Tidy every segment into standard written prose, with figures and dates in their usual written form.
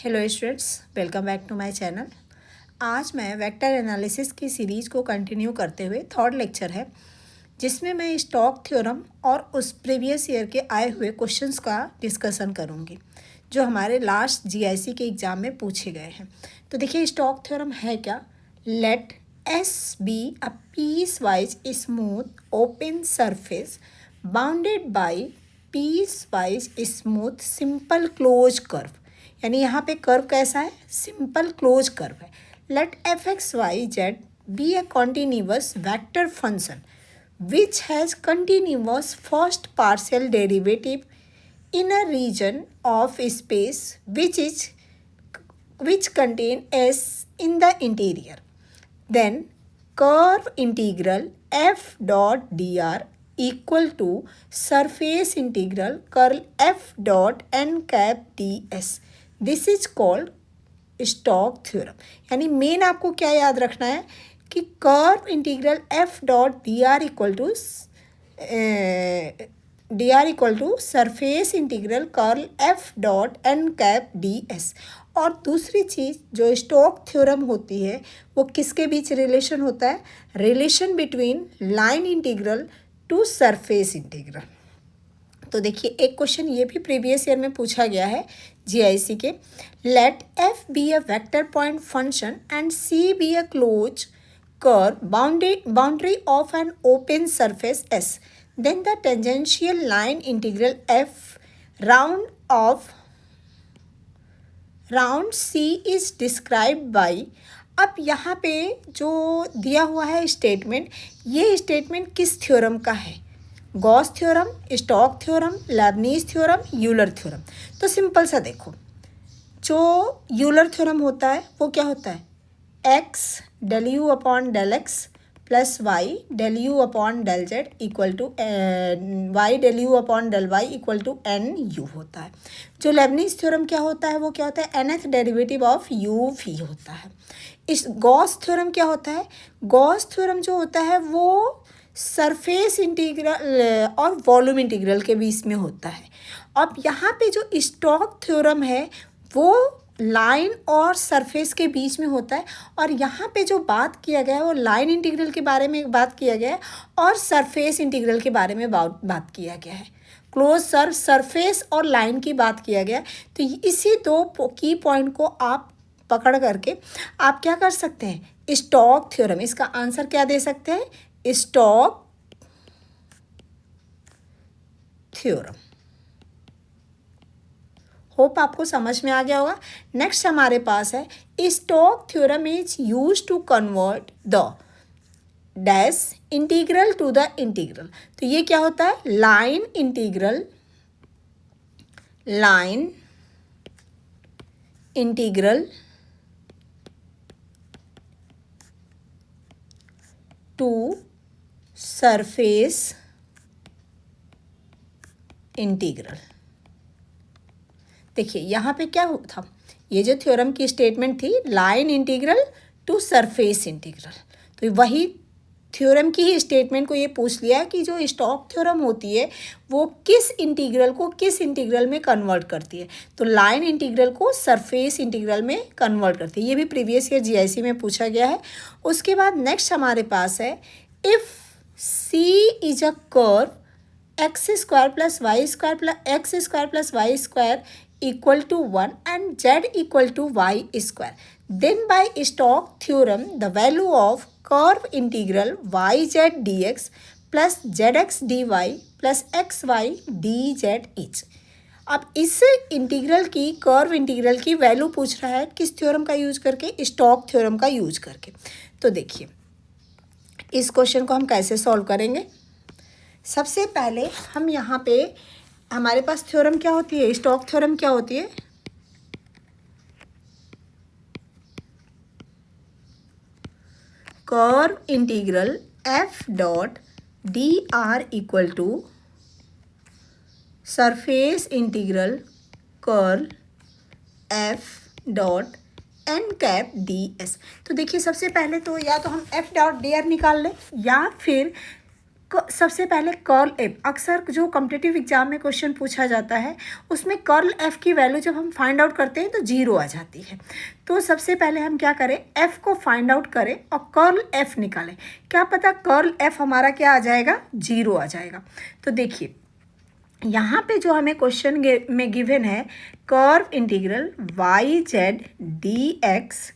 Hello students, welcome back to my channel. आज मैं vector analysis की सीरीज़ को कंटिन्यू करते हुए थर्ड लेक्चर है, जिसमें मैं स्टोक थ्योरम और उस प्रीवियस ईयर के आए हुए क्वेश्चंस का डिस्कशन करूंगी, जो हमारे लास्ट जीआईसी के एग्ज़ाम में पूछे गए हैं। तो देखिए, स्टोक थ्योरम है क्या। Let S be a piecewise smooth open surface bounded by piecewise smooth simple close curve. यानी यहाँ पे कर्व कैसा है, सिंपल क्लोज कर्व है। Let F X Y Z be a continuous vector function which has continuous first partial derivative in a region of space which contain s in the interior. Then curve integral f dot dr equal to surface integral curl f dot n cap ds. This is called Stokes theorem. यानी main आपको क्या याद रखना है कि curve integral F dot D R equal to surface integral curl F dot N cap D S. और दूसरी चीज़ जो स्टोक थ्योरम होती है वो किसके बीच रिलेशन होता है, relation between line integral to surface integral. तो देखिए, एक क्वेश्चन ये भी प्रीवियस ईयर में पूछा गया है जीआईसी के। Let F be a vector point function and C be a close curve boundary of an open surface S, then the tangential line integral f round C is described by। अब यहाँ पे जो दिया हुआ है statement, ये statement किस theorem का है, Gauss theorem, Stokes theorem, Leibniz theorem, Euler theorem. तो सिंपल सा देखो, जो यूलर थ्योरम होता है वो क्या होता है, X del U upon del X plus Y del U upon del Z equal to Y del U upon del Y equal to N U होता है। जो लेबनीज थ्योरम क्या होता है, वो क्या होता है, nth derivative of U V होता है। इस गॉस थ्योरम क्या होता है, गॉस थ्योरम जो होता है वो सरफेस इंटीग्रल और वॉल्यूम इंटीग्रल के बीच में होता है। अब यहाँ पे जो स्टोक थ्योरम है वो लाइन और सरफेस के बीच में होता है, और यहाँ पे जो बात किया गया है वो लाइन इंटीग्रल के बारे में बात किया गया है और सरफेस इंटीग्रल के बारे में बात किया गया है। क्लोज सरफेस और लाइन की बात किया गया है। तो इसी दो की पॉइंट को आप पकड़ करके आप क्या कर सकते हैं, स्टोक थ्योरम, इसका आंसर क्या दे सकते हैं, स्टोक थ्योरम। होप आपको समझ में आ गया होगा। नेक्स्ट हमारे पास है Stokes theorem is use to convert the dash integral to the integral. तो ये क्या होता है, line integral to surface integral. देखिए यहाँ पे क्या था, ये जो थ्योरम की स्टेटमेंट थी line integral to surface integral, तो वही थ्योरम की ही स्टेटमेंट को ये पूछ लिया है कि जो स्टोक थ्योरम होती है वो किस इंटीग्रल को किस इंटीग्रल में कन्वर्ट करती है। तो लाइन इंटीग्रल को सरफेस इंटीग्रल में कन्वर्ट करती है। ये भी प्रीवियस ईयर जीआईसी में पूछा गया है। उसके बाद नेक्स्ट हमारे पास है, if C is a curve X square plus Y square plus X square plus Y square equal to 1 and z equal to y square, then by Stokes theorem the value of curve integral yz dx plus zx dy plus xy dz is। अब इस integral की, curve integral की value पूछ रहा है किस theorem का use करके, स्टोक थ्योरम का यूज करके। तो देखिए इस क्वेश्चन को हम कैसे सॉल्व करेंगे। सबसे पहले हम यहाँ पे हमारे पास थ्योरम क्या होती है, स्टोक थ्योरम क्या होती है, curve integral F dot D R equal to surface integral curl F dot N cap D S. तो देखिए सबसे पहले तो या तो हम एफ डॉट डी आर निकाल लें या फिर सबसे पहले कर्ल एफ, अक्सर जो कॉम्पिटिटिव एग्जाम में क्वेश्चन पूछा जाता है उसमें कर्ल एफ की वैल्यू जब हम फाइंड आउट करते हैं तो 0 आ जाती है। तो सबसे पहले हम क्या करें, एफ को फाइंड आउट करें और कर्ल एफ निकालें। क्या पता कर्ल एफ हमारा क्या आ जाएगा, 0 आ जाएगा। तो देखिए यहाँ पे जो हमें क्वेश्चन में गिवन है, curve integral Y Z D X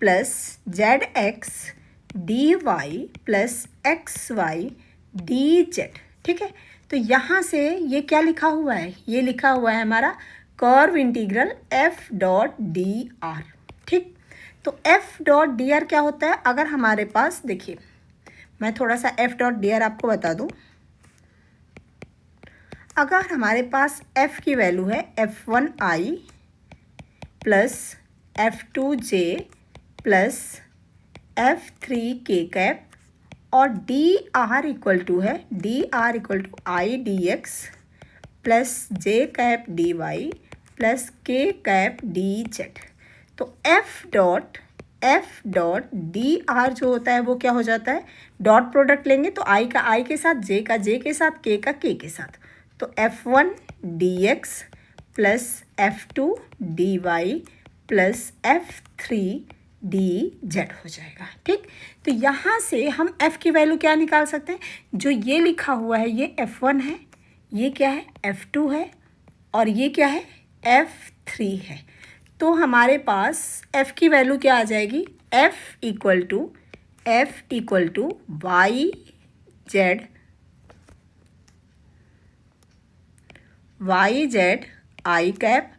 plus Z X D Y plus X Y D Z, ठीक है। तो यहाँ से ये क्या लिखा हुआ है, ये लिखा हुआ है हमारा curve integral F dot D are, ठीक। तो एफ डॉट डी आर क्या होता है, अगर हमारे पास, देखिए मैं थोड़ा सा एफ डॉट डी आर आपको बता दूँ। अगर हमारे पास f की वैल्यू है f1i plus f2j plus f3k cap और dr इक्वल टू है dr equal to I D X plus J cap D Y plus K cap D Z, तो f डॉट डी आर जो होता है वो क्या हो जाता है, डॉट प्रोडक्ट लेंगे तो i का i के साथ, j का j के साथ, k का k के साथ, तो f1 dx plus f2 dy plus f3 dz हो जाएगा, ठीक। तो यहाँ से हम f की वैल्यू क्या निकाल सकते हैं, जो ये लिखा हुआ है ये f1 है, ये क्या है f2 है और ये क्या है f3 है। तो हमारे पास f की वैल्यू क्या आ जाएगी, f equal to Y Z I cap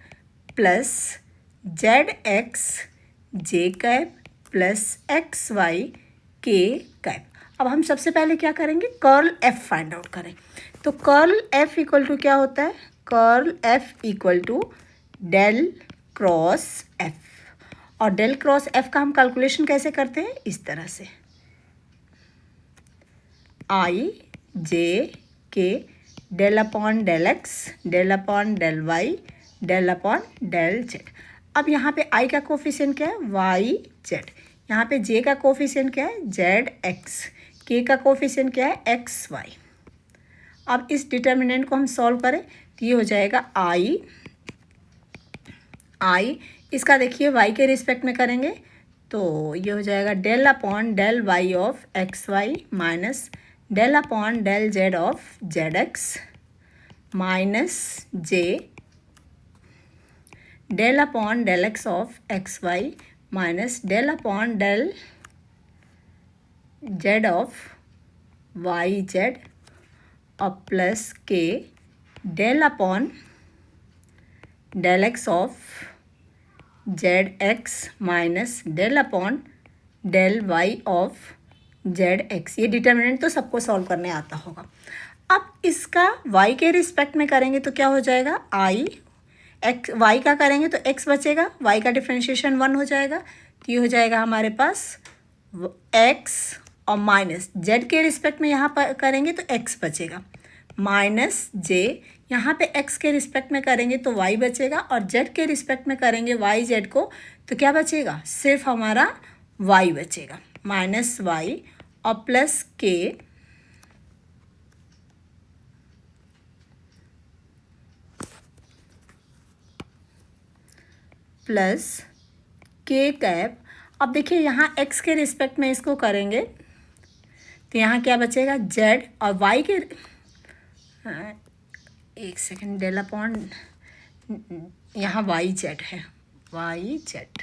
plus Z X J cap plus X Y K cap. अब हम सबसे पहले क्या करेंगे, कर्ल एफ फाइंड आउट करें। तो कर्ल एफ इक्वल टू क्या होता है, curl F equal to del cross F, और डेल क्रॉस एफ का हम कैलकुलेशन कैसे करते हैं, इस तरह से I J K del upon del X del upon del Y del upon del Z. अब यहाँ पे आई का कोफिशिएंट क्या है, वाई जेड, यहाँ पे जे का कोफिशिएंट क्या है, जेड एक्स, के का कोफिशिएंट क्या है, एक्स वाई। अब इस डिटर्मिनेंट को हम सॉल्व करें तो ये हो जाएगा आई इसका देखिए वाई के रिस्पेक्ट में करेंगे तो ये हो जाएगा del upon del Y of X Y minus del upon del Z of Z X minus J del upon del X of X Y minus del upon del Z of Y Z और plus K del upon del X of Z X minus del upon del Y of Z X. ये determinant तो सबको solve करने आता होगा। अब इसका y के रिस्पेक्ट में करेंगे तो क्या हो जाएगा, आई एक्स y का करेंगे तो x बचेगा, y का डिफ्रेंशिएशन 1 हो जाएगा, तो ये हो जाएगा हमारे पास x और माइनस z के रिस्पेक्ट में यहाँ पर करेंगे तो x बचेगा माइनस j, यहाँ पे x के रिस्पेक्ट में करेंगे तो y बचेगा और z के रिस्पेक्ट में करेंगे y z को तो क्या बचेगा, सिर्फ हमारा y बचेगा माइनस y और plus k plus K cap. अब देखिए यहाँ x के रिस्पेक्ट में इसको करेंगे तो यहाँ क्या बचेगा, z और y के एक सेकेंड डेल अपॉन यहाँ वाई जेड है, वाई जेड,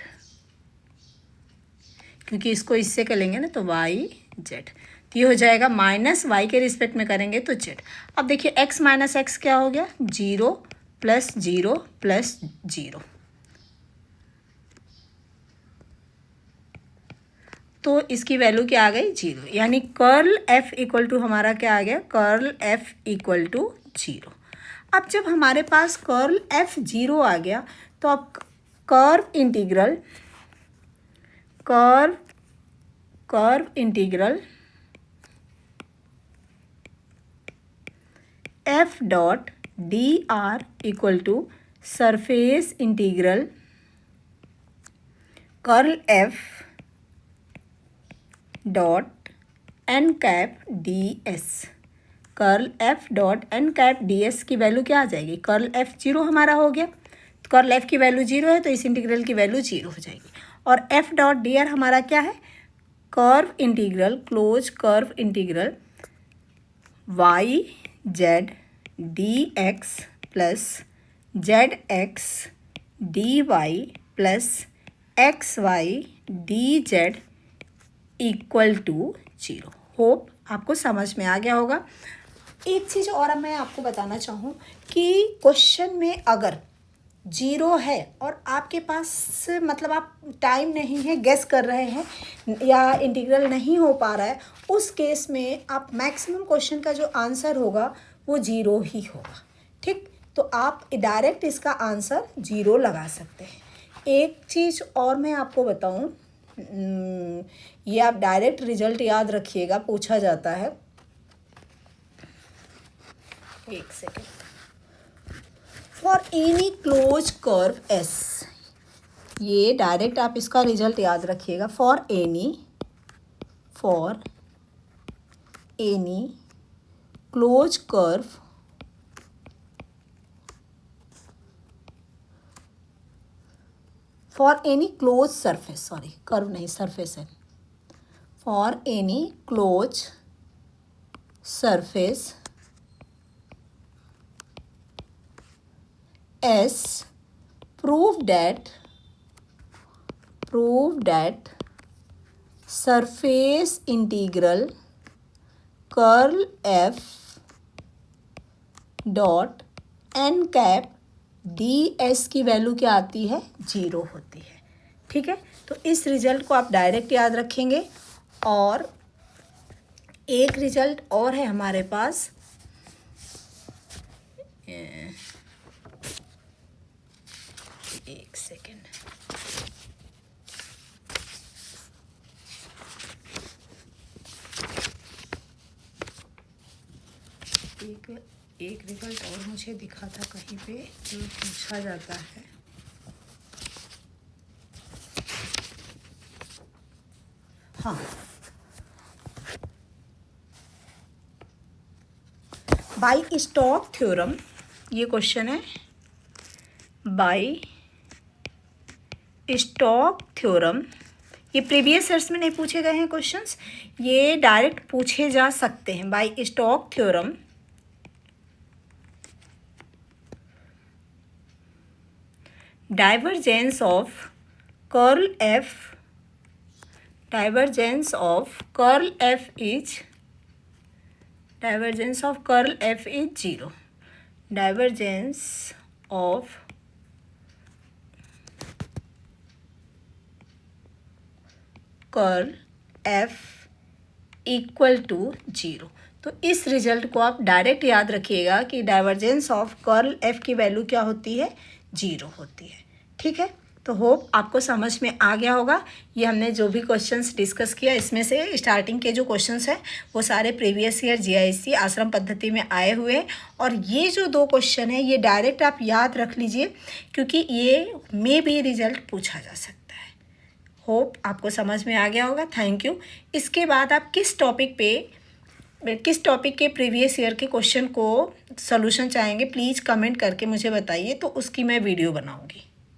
क्योंकि इसको इससे करेंगे ना तो वाई जेड, तो ये हो जाएगा माइनस वाई के रिस्पेक्ट में करेंगे तो जेड। अब देखिए x माइनस एक्स क्या हो गया, 0 प्लस 0 प्लस 0, तो इसकी वैल्यू क्या आ गई, 0, यानी कर्ल एफ इक्वल टू हमारा क्या आ गया, कर्ल एफ इक्वल टू 0। अब जब हमारे पास कर्ल एफ 0 आ गया तो अब curve integral F dot D R equal to surface integral curl F dot N cap D S. Curl F dot N cap D S की वैल्यू क्या आ जाएगी, कर्ल एफ जीरो हमारा हो गया, तो कर्ल एफ की वैल्यू जीरो है तो इस इंटीग्रल की वैल्यू जीरो हो जाएगी। और एफ डॉट डी आर हमारा क्या है, curve integral, close curve integral Y Z D X plus Z X D Y plus X Y D Z equal to zero. Hope आपको समझ में आ गया होगा। एक चीज़ और मैं आपको बताना चाहूँ कि क्वेश्चन में अगर जीरो है और आपके पास मतलब आप टाइम नहीं है, गेस कर रहे हैं या इंटीग्रल नहीं हो पा रहा है, उस केस में आप मैक्सिमम क्वेश्चन का जो आंसर होगा वो जीरो ही होगा। ठीक, तो आप डायरेक्ट इसका आंसर जीरो लगा सकते हैं। एक चीज़ और मैं आपको बताऊं, ये आप डायरेक्ट रिजल्ट याद रखिएगा, पूछा जाता है। एक second. For any close curve S, ये डायरेक्ट आप इसका रिजल्ट याद रखिएगा। For any close curve for any close surface, sorry curve नहीं सरफेस है, for any close surface S, prove that surface integral curl F dot n cap ds की value क्या आती है, जीरो होती है। ठीक है, तो इस रिजल्ट को आप डायरेक्ट याद रखेंगे। और एक रिजल्ट और है हमारे पास, एक सेकेंड, एक रिजल्ट और मुझे दिखा था कहीं पे जो पूछा जाता है। हाँ, बाय स्टोक थ्योरम, ये क्वेश्चन है, बाय स्टोक थ्योरम। ये प्रीवियस ईयर्स में नहीं पूछे गए हैं क्वेश्चंस, ये डायरेक्ट पूछे जा सकते हैं। By Stokes theorem divergence of curl F is zero. Divergence of curl F equal to zero. तो इस रिजल्ट को आप डायरेक्ट याद रखिएगा कि डाइवर्जेंस ऑफ कर्ल एफ की वैल्यू क्या होती है, जीरो होती है। ठीक है, तो होप आपको समझ में आ गया होगा। ये हमने जो भी क्वेश्चंस डिस्कस किया, इसमें से स्टार्टिंग के जो क्वेश्चंस हैं वो सारे प्रीवियस ईयर जीआईएससी आश्रम पद्धति में आए हुए हैं। और ये जो दो क्वेश्चन है ये डायरेक्ट आप याद रख लीजिए, क्योंकि ये में भी रिजल्ट पूछा जा सकता है। होप आपको समझ में आ गया होगा। Thank you. इसके बाद आप किस टॉपिक के प्रीवियस ईयर के क्वेश्चन को सॉल्यूशन चाहेंगे, प्लीज़ कमेंट करके मुझे बताइए, तो उसकी मैं वीडियो बनाऊंगी।